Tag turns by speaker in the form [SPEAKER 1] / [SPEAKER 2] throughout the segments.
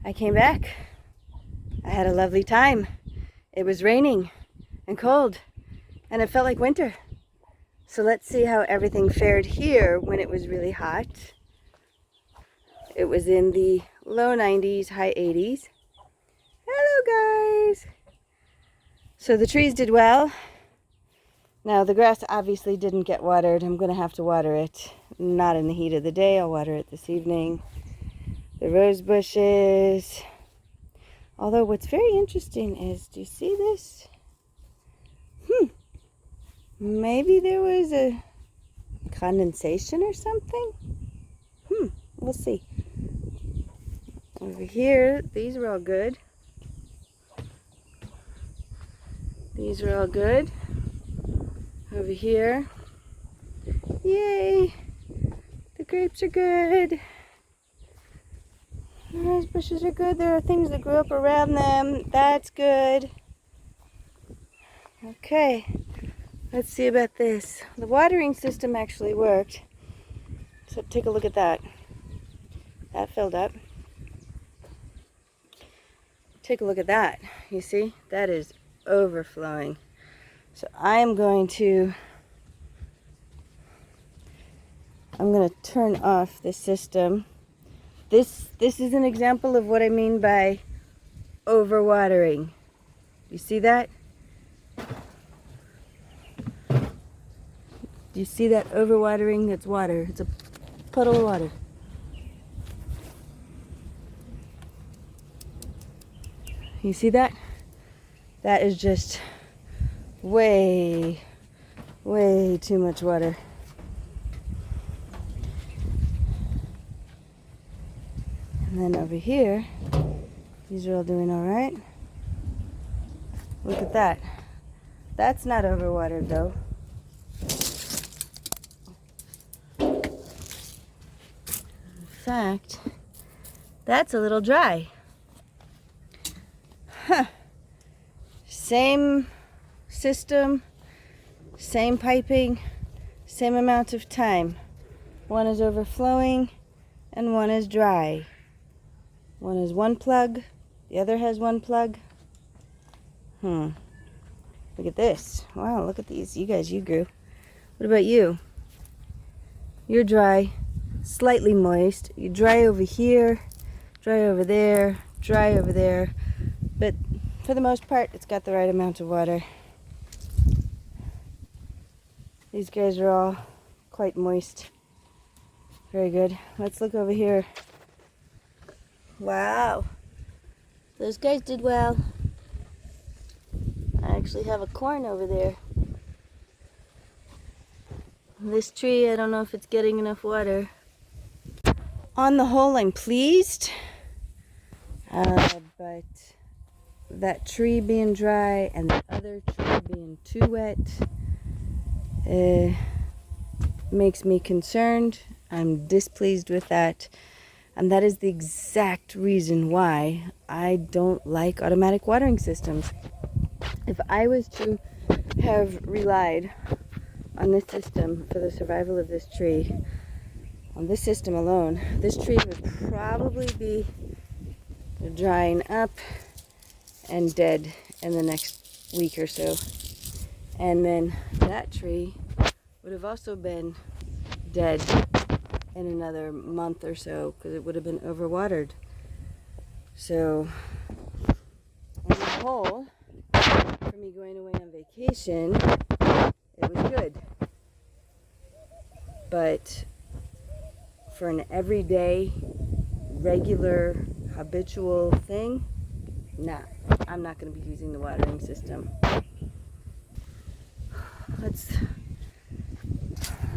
[SPEAKER 1] I came back. I had a lovely time. It was raining and cold, and it felt like winter. So let's see how everything fared here when it was really hot. It was in the low 90s, high 80s. Hello, guys. So the trees did well. Now the grass obviously didn't get watered. I'm going to have to water it. Not in the heat of the day. I'll water it this evening. The rose bushes. Although what's very interesting is, do you see this? Maybe there was a condensation or something? We'll see. Over here, these are all good. These are all good. Over here, yay! The grapes are good. The rose bushes are good. There are things that grew up around them. That's good. Okay, let's see about this. The watering system actually worked. So take a look at that. That filled up. Take a look at that. You see? That is overflowing. So I'm going to turn off the system. This is an example of what I mean by overwatering. You see that? Do you see that overwatering? That's water. It's a puddle of water. You see that? That is just way too much water. And then over here, these are all doing all right. Look at that. That's not overwatered though. In fact, that's a little dry. Same system, same piping, same amount of time. One is overflowing and one is dry. One is one plug, the other has one plug. Look at this. Wow, look at these. You guys, you grew. What about you? You're dry, slightly moist. You dry over here, dry over there, dry over there. But for the most part, it's got the right amount of water. These guys are all quite moist. Very good. Let's look over here. Wow. Those guys did well. I actually have a corn over there. This tree, I don't know if it's getting enough water. On the whole, I'm pleased. But that tree being dry and the other tree being too wet makes me concerned. I'm displeased with that. And that is the exact reason why I don't like automatic watering systems. If I was to have relied on this system for the survival of this tree, on this system alone, this tree would probably be drying up and dead in the next week or so. And then that tree would have also been dead in another month or so because it would have been overwatered. So, on the whole, for me going away on vacation, it was good. But for an everyday, regular, habitual thing, nah, I'm not going to be using the watering system.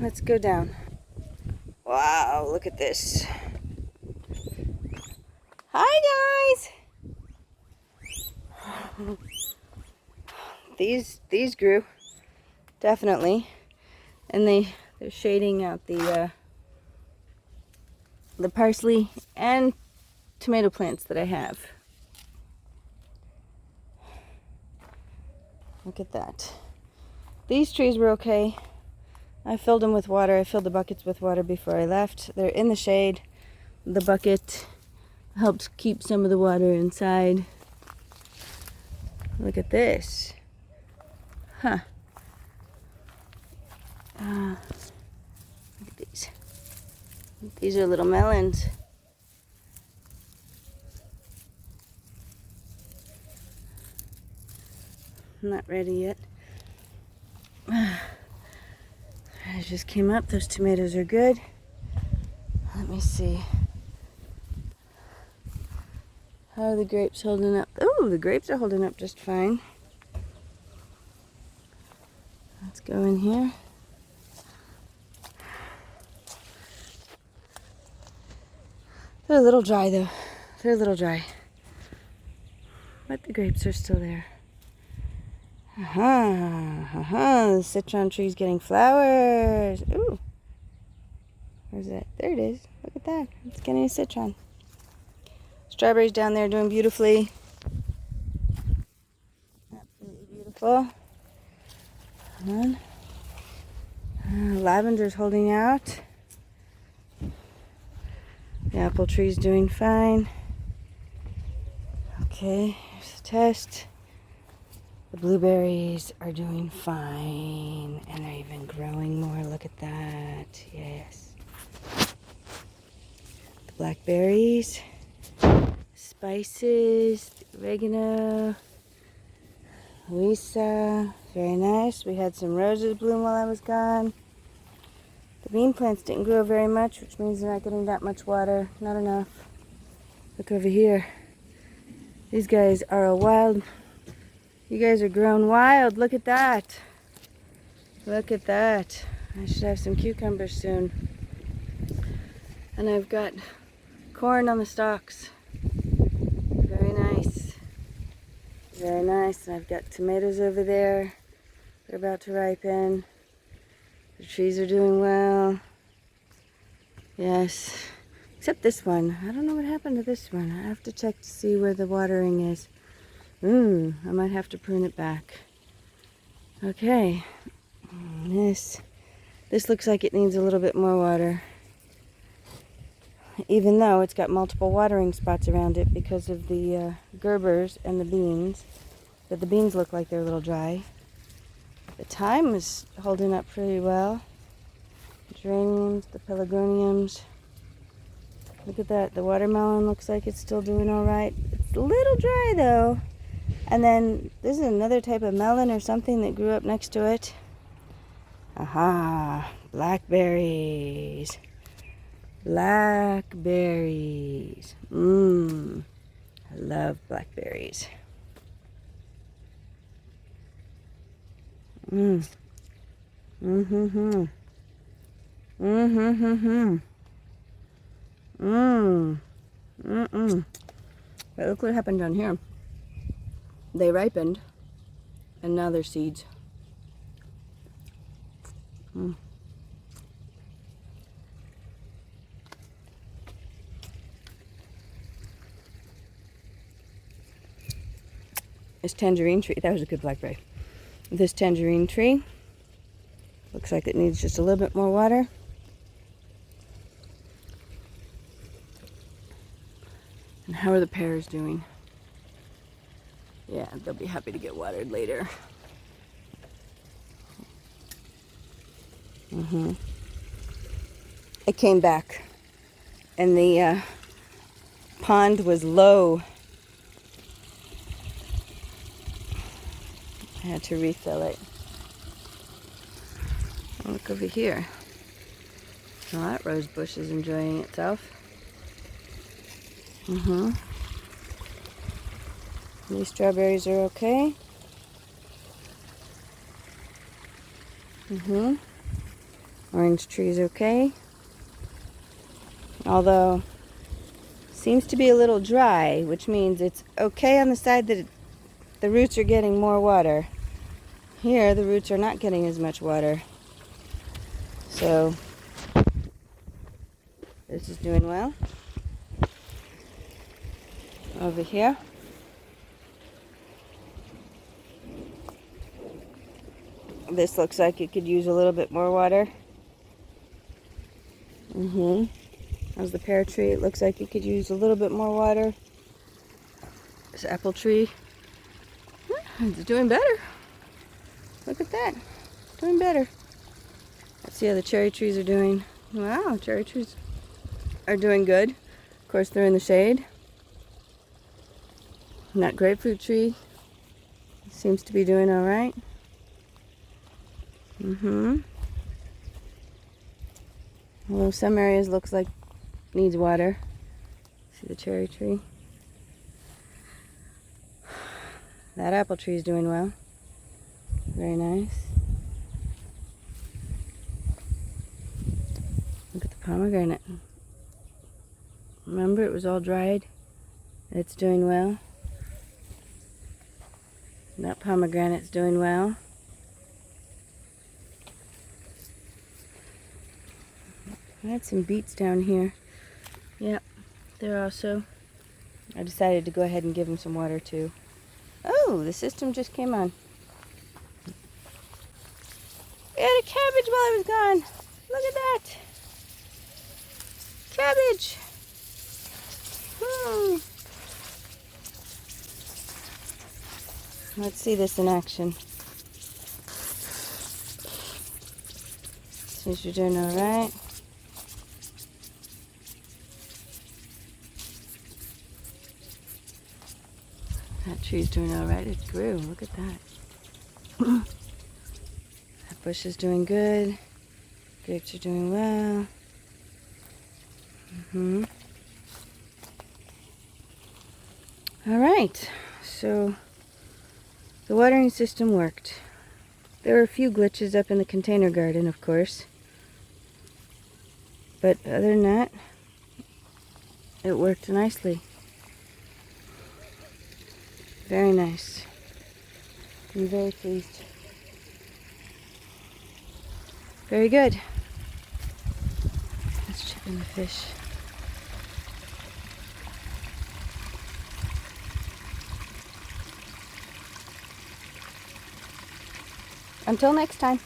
[SPEAKER 1] Let's go down. Wow, look at this. Hi guys. These grew, definitely, and they're shading out the parsley and tomato plants that I have. Look at that. These trees were okay. I filled them with water. I filled the buckets with water before I left. They're in the shade. The bucket Helps keep some of the water inside. Look at this. Huh. Look at these. These are little melons. Not ready yet. I just came up. Those tomatoes are good. Let me see. How are the grapes holding up? Oh, the grapes are holding up just fine. Let's go in here. They're a little dry though. They're a little dry. But the grapes are still there. The citron tree's getting flowers. Ooh. Where's that? There it is. Look at that. It's getting a citron. Strawberries down there doing beautifully. Absolutely beautiful. Lavender's holding out. The apple tree's doing fine. Okay, here's the test. The blueberries are doing fine, and they're even growing more. Look at that. Yes. The blackberries, spices, oregano, Louisa, very nice. We had some roses bloom while I was gone. The bean plants didn't grow very much, which means they're not getting that much water. Not enough. Look over here. These guys are a wild. You guys are grown wild. Look at that. Look at that. I should have some cucumbers soon. And I've got corn on the stalks. Very nice. Very nice. And I've got tomatoes over there. They're about to ripen. The trees are doing well. Yes. Except this one. I don't know what happened to this one. I have to check to see where the watering is. I might have to prune it back. Okay. This looks like it needs a little bit more water. Even though it's got multiple watering spots around it because of the Gerbers and the beans. But the beans look like they're a little dry. The thyme is holding up pretty well. The geraniums, the pelargoniums. Look at that. The watermelon looks like it's still doing all right. It's a little dry though. And then this is another type of melon or something that grew up next to it. Aha, blackberries. Blackberries. I love blackberries. But look what happened down here. They ripened, and now they're seeds. This tangerine tree, that was a good blackberry. This tangerine tree looks like it needs just a little bit more water. And how are the pears doing? Yeah, they'll be happy to get watered later. I came back and the pond was low. I had to refill it. Oh, look over here. Well, that rose bush is enjoying itself. These strawberries are okay. Orange tree's okay. Although, seems to be a little dry, which means it's okay on the side that the roots are getting more water. Here, the roots are not getting as much water. So, this is doing well. Over here. This looks like it could use a little bit more water. How's the pear tree? It looks like it could use a little bit more water. This apple tree, it's doing better. Look at that, doing better. Let's see how the cherry trees are doing. Wow, cherry trees are doing good. Of course, they're in the shade. And that grapefruit tree seems to be doing all right. Although some areas looks like needs water. See the cherry tree? That apple tree is doing well. Very nice. Look at the pomegranate. Remember, it was all dried. It's doing well. And that pomegranate's doing well. I had some beets down here. Yep, they're also. I decided to go ahead and give them some water too. Oh, the system just came on. We had a cabbage while I was gone. Look at that. Cabbage. Let's see this in action. Since you're doing all right. That tree's doing all right. It grew. Look at that. That bush is doing good. Grapes are doing well. All right. So the watering system worked. There were a few glitches up in the container garden, of course. But other than that, it worked nicely. Very nice. I'm very pleased. Very good. Let's check on the fish. Until next time.